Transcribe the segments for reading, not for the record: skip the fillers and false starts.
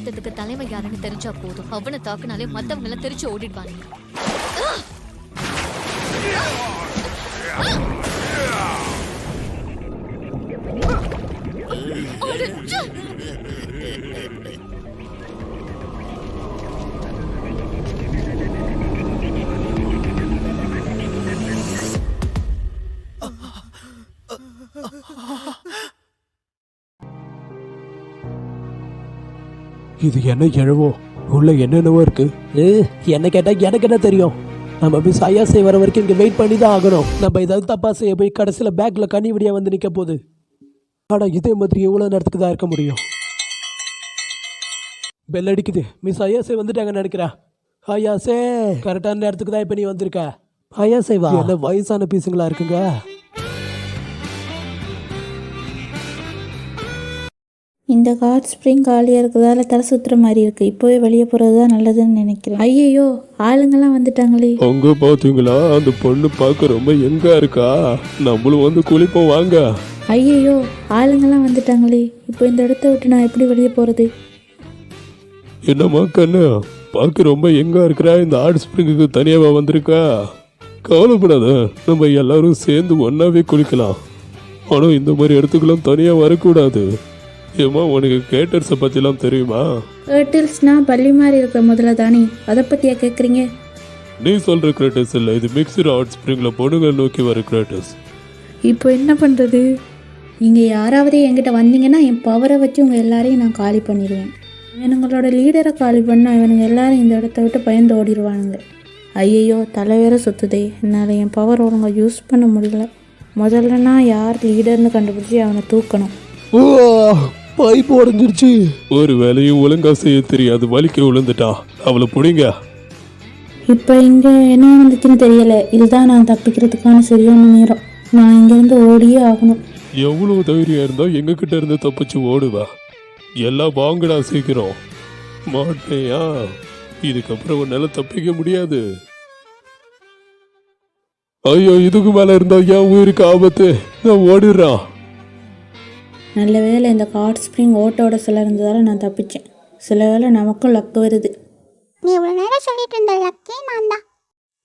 கூட்டத்துக்கு தலைமை யாருன்னு தெரிஞ்சா போதும். அவனை தாக்குனாலே மத்தவங்க எல்லாம் தெரிச்சு ஓடிடுவாங்க. இது என்ன எழவோ உள்ள என்னென்னவோ இருக்கு. என்ன கேட்டா எனக்கு என்ன தெரியும். நம்ம மிஸ் ஐயாசை வர வரைக்கும் இங்க வெயிட் பண்ணி தான் ஆகணும். நம்ம ஏதாவது தப்பா செய்ய போய் கடைசியில பேக்ல கனிவடியா வந்து நிக்க போகுது. ஆனா இதே மாதிரி எவ்வளவு நேரத்துக்கு தான் இருக்க முடியும். பெல் அடிக்குது. மிஸ் ஐயாசை வந்துட்டாங்க நினைக்கிறா. ஐயாசே கரெக்டான நேரத்துக்கு தான் இப்ப நீ வந்திருக்க. ஐயாசை வா. என்ன வயசான பீஸுங்களா இருக்குங்க. இந்த ஹாட் ஸ்ப்ரிங் காலியாக இருக்கிறதால தலை சுற்றுற மாதிரி இருக்குது. இப்போவே வெளியே போகிறது தான் நல்லதுன்னு நினைக்கிறேன். ஐயோ ஆளுங்கெல்லாம் வந்துட்டாங்களே. அங்க பாத்தீங்களா அந்த பொண்ணு பார்க்க ரொம்ப எங்கா இருக்கா. நம்மளும் வந்து குளிப்போம் வாங்க. ஐயோ ஆளுங்கெல்லாம் வந்துட்டாங்களே. இப்போ இந்த இடத்த விட்டு நான் எப்படி வெளியே போகிறது? என்னம்மா கண்ணு பார்க்க ரொம்ப எங்கா இருக்கிறா. இந்த ஹாட் ஸ்ப்ரிங்குக்கு தனியாவா வந்திருக்கா. கவலைப்படாத, நம்ம எல்லாரும் சேர்ந்து ஒன்னாவே குளிக்கலாம். ஆனா இந்த மாதிரி இடத்துக்கெல்லாம் தனியா வரக்கூடாது. ஏமா உனக்கு கேட்டர்ஸை பற்றிலாம் தெரியுமா? கேட்டர்ஸ்னா பள்ளி மாதிரி இருக்கிற முதல்ல தானே, அதை பற்றியா கேட்குறீங்க? நீ சொல்கிற கிரேட்டர்ஸ் இல்லை, இது மிக்சர் ஹாட் ஸ்ப்ரிங்கில் பொண்ணுங்க நோக்கி வர கிரேட்டர்ஸ். இப்போ என்ன பண்ணுறது? நீங்கள் யாராவது என்கிட்ட வந்தீங்கன்னா என் பவரை வச்சு உங்கள் எல்லாரையும் நான் காலி பண்ணிடுவேன். இவனுங்களோட லீடரை காலி பண்ணால் இவனுங்க எல்லாரும் இந்த இடத்த விட்டு பயந்து ஓடிடுவானுங்க. ஐயையோ தலைவேற சுற்றுதே. என்னால் என் பவர் ஒழுங்க யூஸ் பண்ண முடியல. முதல்ல நான் யார் லீடர்னு கண்டுபிடிச்சி அவனை தூக்கணும். பைப் உடஞ்சிருச்சு. ஒரு வேலையும் ஒழுங்கா செய்ய தெரியாது, வலிக்க விழுந்துட்டா. அவளை பிடிங்க. இப்போ இங்கே என்ன வந்துச்சுன்னு தெரியல. இதுதான் நான் தப்பிக்கிறதுக்கான சரியான நேரம். நான் இங்கேருந்து ஓடியே ஆகணும். எவ்வளவு தைரியம் இருந்தா எங்க கிட்ட இருந்து தப்பிச்சு ஓடுவா. எல்லாம் வாங்கடா சீக்கிரம். மாட்டேயா, இதுக்கப்புறம் உன்னால தப்பிக்க முடியாது. ஐயோ இதுக்கு மேல இருந்தா என் உயிருக்கு ஆபத்து. நான் ஓடிடுறான். நல்ல வேளை இந்த ஹாட் ஸ்ப்ரிங் ஓட்டோட சில இருந்ததால் நான் தப்பிச்சேன். சில வேளை நமக்கும் லக்கு வருது. நீ இவ்வளோ நேரம் சொல்லிட்டு இருந்த லக்கே நான் தான்.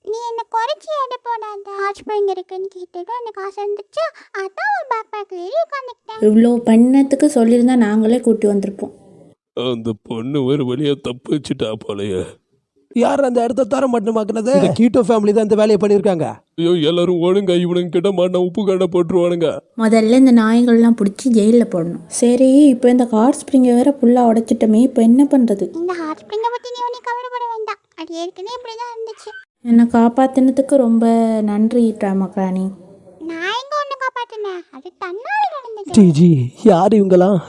நீ என்னை குறைச்சி எடை போடாத. ஹாட் ஸ்ப்ரிங் இருக்குன்னு கேட்டுட்டு எனக்கு ஆசை இருந்துச்சு. அதான் ஒரு பேக் பேக்கில் ஏறி உட்காந்துக்கிட்டேன். இவ்வளோ பண்ணத்துக்கு சொல்லியிருந்தா நாங்களே கூட்டி வந்திருப்போம். அந்த பொண்ணு ஒரு வழியா தப்பிச்சுட்டா போலயே. யார் அந்த இடத்த தர மாட்டேமாக்குனது? இந்த கீட்டோ ஃபேமிலி தான் இந்த வேலையை பண்ணியிருக்காங்க. ஐயோ எல்லாரும் ஒழுங்க இவனுங்க கிட்ட மாட்டா உப்பு கடை போட்டுருவானுங்க. முதல்ல இந்த நாய்கள்லாம் பிடிச்சி ஜெயிலில் போடணும். சரி இப்போ இந்த ஹாட் ஸ்ப்ரிங்கை வேற ஃபுல்லாக உடைச்சிட்டோமே, இப்போ என்ன பண்ணுறது? இந்த ஹாட் ஸ்ப்ரிங்கை பற்றி நீ ஒன்றும் கவலைப்பட வேண்டாம். அது ஏற்கனவே இப்படி தான் இருந்துச்சு. என்னை காப்பாற்றினதுக்கு ரொம்ப நன்றி ட்ராமக்ராணி. நான் எங்கே ஒன்று காப்பாற்றினேன், அது தன்னால் நடந்துச்சு. ஜி யார் இவங்களாம்?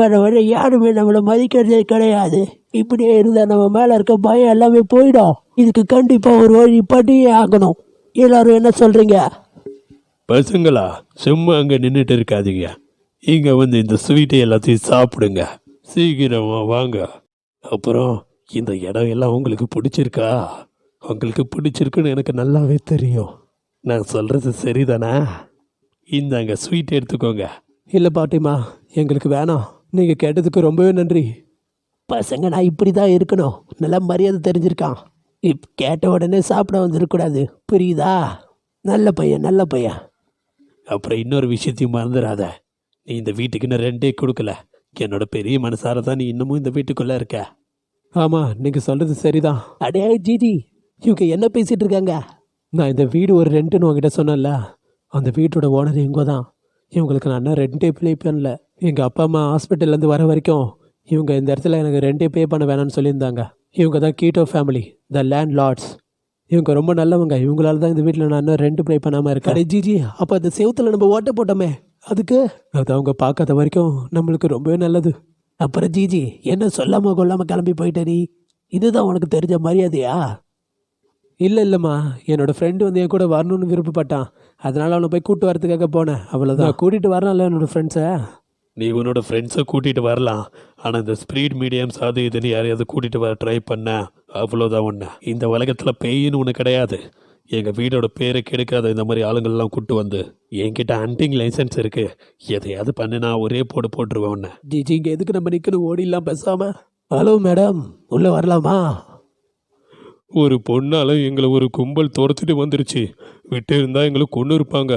வர வர யாருமே நம்மளை மதிக்கிறதே கிடையாது. இப்படியே இருந்தால் நம்ம மேலே இருக்க பயம் எல்லாமே போயிடும். இதுக்கு கண்டிப்பாக ஒரு வழி பண்ணியே ஆகணும். எல்லாரும் என்ன சொல்கிறீங்க? பசங்களா சும்மா அங்கே நின்றுட்டு இருக்காதீங்க. இங்கே வந்து இந்த ஸ்வீட்டை எல்லாத்தையும் சாப்பிடுங்க. சீக்கிரமா வாங்க. அப்புறம் இந்த இடம் எல்லாம் உங்களுக்கு பிடிச்சிருக்கா? உங்களுக்கு பிடிச்சிருக்குன்னு எனக்கு நல்லாவே தெரியும். நான் சொல்கிறது சரிதானே? இந்தாங்க ஸ்வீட் எடுத்துக்கோங்க. இல்லை பாட்டிமா, எங்களுக்கு வேணாம். நீங்கள் கேட்டதுக்கு ரொம்பவே நன்றி. பசங்க நான் இப்படி தான் இருக்கணும். நல்லா மரியாதை தெரிஞ்சிருக்கான். இப்போ கேட்ட உடனே சாப்பிட வந்துடக்கூடாது, புரியுதா? நல்ல பையன் நல்ல பையன். அப்புறம் இன்னொரு விஷயத்தையும் மறந்துடாத. நீ இந்த வீட்டுக்கு இன்னும் ரெண்டே கொடுக்கல. என்னோட பெரிய மனசார தான் நீ இன்னமும் இந்த வீட்டுக்குள்ளே இருக்க. ஆமாம் நீங்கள் சொல்கிறது சரிதான். அடே ஜிஜி, இவங்க என்ன பேசிகிட்டு இருக்காங்க? நான் இந்த வீடு ஒரு ரெண்ட்டுன்னு உங்ககிட்ட சொன்னேன்ல, அந்த வீட்டோட ஓனர் இவங்க தான். இவங்களுக்கு நான் ரெண்டே ப்ளே பண்ணல. எங்கள் அப்பா அம்மா ஹாஸ்பிட்டல்லேருந்து வர வரைக்கும் இவங்க இந்த இடத்துல எனக்கு ரெண்டே பே பண்ண வேணாம்னு சொல்லியிருந்தாங்க. இவங்க தான் keto family, the landlords. இவங்க ரொம்ப நல்லவங்க. இவங்களால தான் இந்த வீட்டில் நான் ரெண்ட் பே பண்ணாமல் இருக்கேன். ஜிஜி அப்போ அந்த செவுத்தில் நம்ம ஓட்ட போட்டோமே, அதுக்கு அது அவங்க பார்க்காத வரைக்கும் நம்மளுக்கு ரொம்பவே நல்லது. அப்புறம் ஜிஜி என்ன சொல்லாமல் கொள்ளாமல் கிளம்பி போயிட்ட நீ? இதுதான் உனக்கு தெரிஞ்ச மரியாதையா? இல்லைம்மா, என்னோடய ஃப்ரெண்டு வந்து என் கூட வரணும்னு விருப்பப்பட்டான். அதனால் அவனை போய் கூப்பிட்டு வரதுக்காக போனேன். அவ்வளோதான். கூட்டிகிட்டு வரலாம்ல என்னோடய ஃப்ரெண்ட்ஸை. நீ உன்னோட ஃப்ரெண்ட்ஸை கூட்டிகிட்டு வரலாம். ஆனால் இந்த ஸ்பீட் மீடியம்ஸ் அது இதுன்னு யாரையாவது கூட்டிகிட்டு வர ட்ரை பண்ண அவ்வளோதான் ஒன்று. இந்த உலகத்தில் பேயின்னு ஒன்று கிடையாது. எங்கள் வீடோட பேரை கெடுக்காத இந்த மாதிரி ஆளுங்கள்லாம் கூப்பிட்டு வந்து என்கிட்ட ஹண்டிங் லைசன்ஸ் இருக்குது. எதையாவது பண்ணினா ஒரே போட்டுருவேன் ஒன்று. ஜிஜி இங்கே எதுக்கு நம்ம நிற்கணும்? ஓடிலாம் பேசாமல் ஹலோ மேடம், உள்ளே வரலாமா? ஒரு பொண்ணால் எங்களை ஒரு கும்பல் துரத்திட்டு வந்துருச்சு. விட்டு இருந்தால் எங்களை கொண்டு இருப்பாங்க.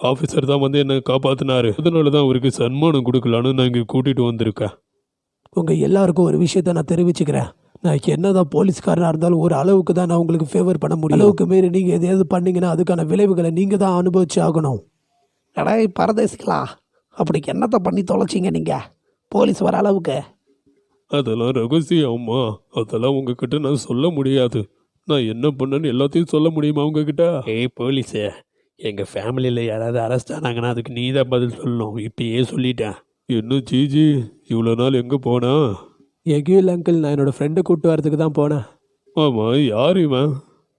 ஆஃபீஸர் தான் வந்து என்னை காப்பாற்றினாரு. அதனால தான் அவருக்கு சன்மானம் கொடுக்கலான்னு நான் இங்கே கூட்டிகிட்டு வந்திருக்கேன். உங்கள் எல்லாருக்கும் ஒரு விஷயத்த நான் தெரிவிச்சுக்கிறேன். நான் என்னதான் போலீஸ்காரனாக இருந்தாலும் ஒரு அளவுக்கு தான் நான் உங்களுக்கு ஃபேவர் பண்ண முடியும். அளவுக்கு மீறி நீங்கள் எதையாவது பண்ணீங்கன்னா அதுக்கான விளைவுகளை நீங்கள் தான் அனுபவிச்சு ஆகணும். அடே பரதேசிகளா, அப்படி என்னத்தை பண்ணி தொலைச்சிங்க நீங்கள் போலீஸ் வர அளவுக்கு? அதெல்லாம் ரகசியம் அம்மா. அதெல்லாம் உங்ககிட்ட நான் சொல்ல முடியாது. நான் என்ன பண்ணேன்னு எல்லாத்தையும் சொல்ல முடியுமா உங்ககிட்ட? ஏய் போலீஸு, எங்கள் ஃபேமிலியில் யாராவது அரெஸ்ட் ஆனாங்கன்னா அதுக்கு நீ தான் பதில் சொல்லணும். இப்பயே சொல்லிட்டேன். என்ன ஜிஜி, இவ்வளோ நாள் எங்கே போனா? எங்கேயும் இல்லை அங்கிள், நான் என்னோடய ஃப்ரெண்டை கூப்பிட்டு வரதுக்கு தான் போனேன். ஆமாம், யார் இவன்?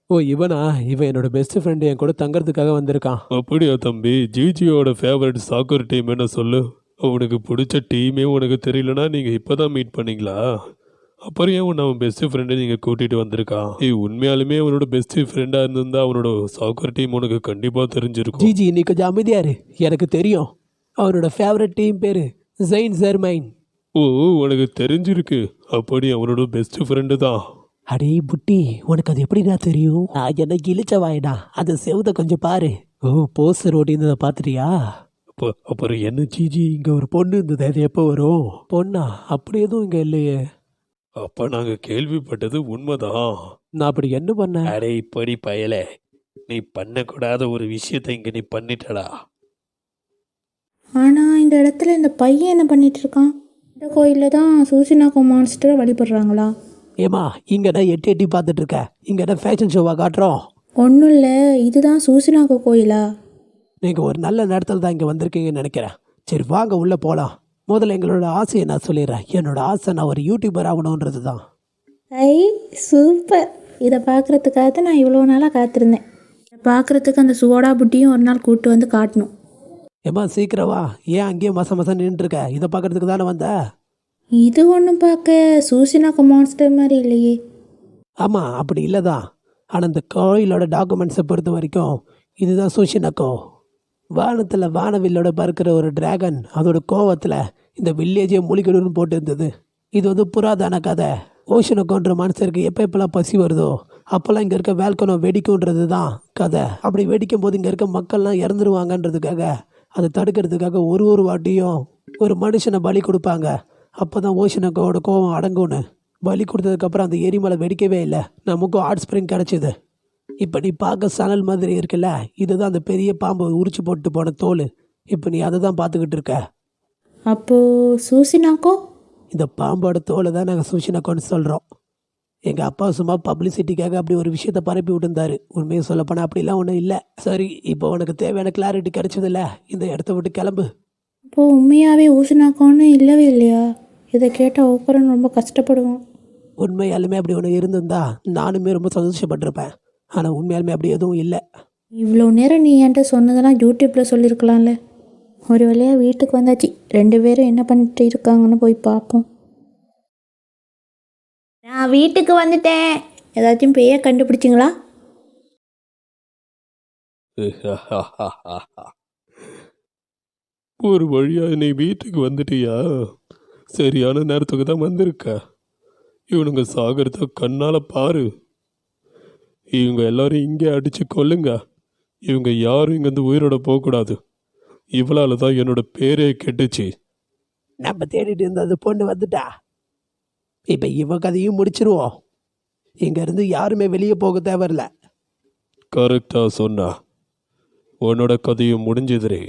ஓ இவனா? இவன் என்னோட பெஸ்ட் ஃப்ரெண்டு, என் கூட தங்கறதுக்காக வந்திருக்கான். அப்படியா தம்பி? ஜிஜியோட ஃபேவரட் சாக்கர் டீம் என்ன சொல்லு. அவனுக்கு பிடிச்ச டீமே உனக்கு தெரியலனா நீங்கள் இப்போ தான் மீட் பண்ணீங்களா? அப்புறம் ஏன் உன்னை அவன் பெஸ்ட் ஃப்ரெண்டை நீங்கள் கூட்டிகிட்டு வந்திருக்கான்? உண்மையாலுமே அவனோட பெஸ்ட் ஃப்ரெண்டாக இருந்திருந்தா அவனோட சாக்கர் டீம் உனக்கு கண்டிப்பாக தெரிஞ்சிருக்கும். ஜிஜி நீ கொஞ்சம் அமைதியாரு, எனக்கு தெரியும். அவனோட ஃபேவரட் டீம் பேர் ஜெயின் ஜெர்மைன். ஓ, உனக்கு தெரிஞ்சிருக்கு. அப்படி அவனோட பெஸ்ட் ஃப்ரெண்டு தான். அடே புட்டி, உனக்கு அது எப்படிடா தெரியும்? எனக்கு இழிச்ச வாயிடா, அது செவுத கொஞ்சம் பாரு. ஓ போஸ்டர் ஓட்டியிருந்ததை பார்த்துட்டியா? அப்புறம் என்ன ஜிஜி, இங்கே ஒரு பொண்ணு இருந்தது, அது எப்போ வரும்? பொண்ணா? அப்படி எதுவும் இங்கே இல்லையே. அப்போ நாங்கள் கேள்விப்பட்டது உண்மைதான். நான் அப்படி என்ன பண்ணேன்? அடே இப்படி பயலே, நீ பண்ணக்கூடாத ஒரு விஷயத்தை இங்கே நீ பண்ணிட்டடா. ஆனால் இந்த இடத்துல இந்த பையன் என்ன பண்ணிட்டு இருக்கான்? இந்த கோயிலில் தான் சூசினாக்கோ மான்ஸ்டரை வழிபடுறாங்களா? ஏமா, இங்கே தான் எட்டி எட்டி பார்த்துட்டு இருக்க. இங்கே தான் ஃபேஷன் ஷோவாக காட்டுறோம். ஒன்றும் இல்லை, இதுதான் சூசினாக்கோ கோயிலா? நீங்கள் ஒரு நல்ல நேரத்தில் தான் இங்கே வந்திருக்கீங்கன்னு நினைக்கிறேன். சரி வாங்க உள்ளே போகலாம். முதல்ல எங்களோட ஆசையை நான் சொல்லிடுறேன். என்னோட ஆசை நான் ஒரு யூடியூபர் ஆகணுன்றது தான். ஐ சூப்பர்! இதை பார்க்குறதுக்காக தான் நான் இவ்வளோ நாளாக காத்திருந்தேன். இதை பார்க்குறதுக்கு அந்த சுவோடா புட்டியும் ஒரு நாள் கூப்பிட்டு வந்து காட்டணும். ஏம்மா சீக்கிரவா, ஏன் அங்கேயே மசம் நின்றுருக்க? இதை பார்க்குறதுக்கு தானே வந்த? இது ஒன்றும் பார்க்க சூசினாக்கோ மான்ஸ்டர் மாதிரி இல்லையே. ஆமாம், அப்படி இல்லை தான். ஆனால் இந்த கோயிலோட டாக்குமெண்ட்ஸை பொறுத்த வரைக்கும் இதுதான் சூஷினக்கோ. வானத்தில் வானவில்லோட பறக்கிற ஒரு டிராகன் அதோட கோவத்தில் இந்த வில்லேஜே மூலிகடுன்னு போட்டு இருந்தது. இது வந்து புராதன கதை. ஓஷனக்கோன்ற மனுஷருக்கு எப்போல்லாம் பசி வருதோ அப்போல்லாம் இங்கே இருக்க வேல்கனம் வெடிக்கும்ன்றது தான் கதை. அப்படி வெடிக்கும் போது இங்கே இருக்க மக்கள்லாம் இறந்துருவாங்கன்றதுக்காக அதை தடுக்கிறதுக்காக ஒரு வாட்டியும் ஒரு மனுஷனை பலி கொடுப்பாங்க. அப்போ தான் ஓஷனக்கோட கோவம் அடங்கும்னு. பலி கொடுத்ததுக்கப்புறம் அந்த எரிமலை வெடிக்கவே இல்லை. நமக்கும் ஹாட் ஸ்ப்ரிங் கிடச்சிது. இப்போ நீ பார்க்க சணல் மாதிரி இருக்குல்ல, இதுதான் அந்த பெரிய பாம்பு உரிச்சு போட்டு போன தோல். இப்போ நீ அதை தான் பார்த்துக்கிட்டு இருக்க. அப்போது சூசினாக்கோ? இந்த பாம்போட தோலை தான் நாங்கள் சூஷினக்கோன்னு சொல்கிறோம். எங்கள் அப்பா சும்மா பப்ளிசிட்டிக்காக அப்படி ஒரு விஷயத்தை பரப்பி விட்டுருந்தாரு. உண்மையை சொல்லப்போனால் அப்படிலாம் ஒன்றும் இல்லை. சரி, இப்போ உனக்கு தேவையான கிளாரிட்டி கிடைச்சதில்ல, இந்த இடத்த விட்டு கிளம்பு. இப்போது உண்மையாகவே ஊசினாக்கோன்னு இல்லவே இல்லையா? இதை கேட்டால் ஒப்பரன் ரொம்ப கஷ்டப்படுவோம். உண்மையாலுமே அப்படி ஒன்று இருந்திருந்தா நானுமே ரொம்ப சந்தோஷப்பட்டிருப்பேன். ஆனால் உண்மையாலுமே அப்படி எதுவும் இல்லை. இவ்வளோ நேரம் நீ என்கிட்ட சொன்னதெல்லாம் யூடியூப்பில் சொல்லியிருக்கலாம்ல. ஒரு வழியாக வீட்டுக்கு வந்தாச்சு. 2 பேரும் என்ன பண்ணிட்டு இருக்காங்கன்னு போய் பார்ப்போம். நான் வீட்டுக்கு வந்துட்டேன். ஏதாச்சும் பேயை கண்டுபிடிச்சிங்களா? ஒரு வழியா நீ வீட்டுக்கு வந்துட்டியா? சரியான நேரத்துக்கு தான் வந்திருக்க. இவனுங்க சாகரத்தை கண்ணால் பாரு. இவங்க எல்லாரும் இங்கே அடித்து கொல்லுங்க. இவங்க யாரும் இங்கேருந்து உயிரோட போகக்கூடாது. இவளால் தான் என்னோட பேரே கெட்டுச்சு. நம்ம தேடிட்டு இருந்த அந்த பொண்ணு வந்துட்டா. இப்போ இவ கதையும் முடிச்சிருவோம். இங்கேருந்து யாருமே வெளியே போக தேவையில்ல. கரெக்டாக சொன்னா. உன்னோட கதையும் முடிஞ்சதுரே.